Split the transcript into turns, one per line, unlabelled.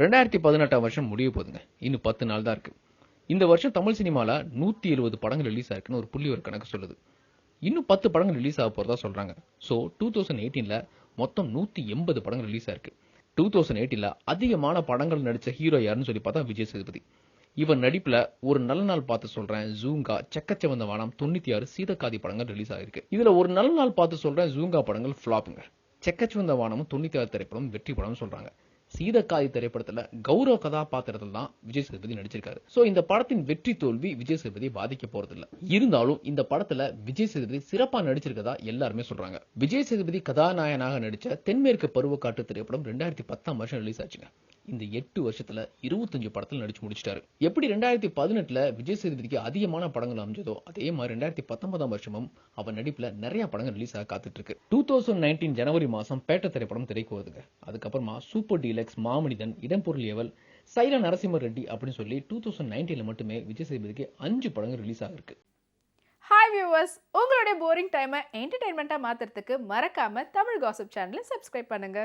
2018 வருஷம் முடிய போகுதுங்க. இன்னும் 10 நாள் தான் இருக்கு. இந்த வருஷம் தமிழ் சினிமால 170 படங்கள் ரிலீஸ் ஆயிருக்குன்னு ஒரு புள்ளி ஒரு கணக்கு சொல்லுது. இன்னும் 10 படங்கள் ரிலீஸ் ஆக போறதா சொல்றாங்க. சோ 2018ல மொத்தம் 180 படங்கள் ரிலீஸ் ஆயிருக்கு. 2018ல அதிகமான படங்கள் நடிச்ச ஹீரோ யாருன்னு சொல்லி பார்த்தா விஜய் சேதுபதி. இவர் நடிப்புல ஒரு நல்ல நாள் பார்த்து சொல்றேன், ஜூங்கா, செக்கச்சவந்த வானம், 96 சீதக்காதி படங்கள் ரிலீஸ் ஆயிருக்கு. இதுல ஒரு நல்ல நாள் பார்த்து சொல்றேன் ஜூங்கா படங்கள் ஃபிளாப்புங்க. செக்கச்சவந்த வானமும் 96 திரைப்படம் வெற்றி படம் சொல்றாங்க. சீதக்காதி திரைப்படத்துல கௌரவ கதாபாத்திரத்தில் தான் விஜய் சேதுபதி நடிச்சிருக்காரு. சோ இந்த படத்தின் வெற்றி தோல்வி விஜய் சேதுபதி பாதிக்க போறது இல்ல. இருந்தாலும் இந்த படத்துல விஜய் சேதுபதி சிறப்பா நடிச்சிருக்கதா எல்லாருமே சொல்றாங்க. விஜய் சேதுபதி கதாநாயகனாக நடிச்ச தென்மேற்கு பருவக்காற்று திரைப்படம் 2010 வருஷம் ரிலீஸ் ஆச்சுங்க. இந்த 8 வருஷத்துல 25 படத்துல நடிச்சு முடிச்சிட்டாரு. எப்படி 2018ல விஜய் சேதுபதிக்கு அதிகமான படங்கள் அமைஞ்சதோ அதே மாதிரி 2019 வருஷமும் அவர் நடிப்புல நிறைய படங்கள் ரிலீஸ் ஆக காத்துட்டு இருக்கு. 2019 ஜனவரி மாசம் பேட்ட திரைப்படம் திரைக்கு வருதுங்க. அதுக்கப்புறமா சூப்பர் டீலக்ஸ், மாமனிதன், இடம்பொருள் ஏவல், சைல நரசிம்ம ரெட்டி அப்படின்னு சொல்லி 2019ல மட்டுமே விஜய் சேதுபதிக்கு 5 படங்கள் ரிலீஸ் ஆகிருக்கு.
ஹாய் வியூவர்ஸ், உங்களுடைய போரிங் டைமை என்டர்டைன்மெண்ட்டாக மாற்றுறதுக்கு மறக்காம தமிழ் காசிப் சேனலை சப்ஸ்கிரைப் பண்ணுங்க.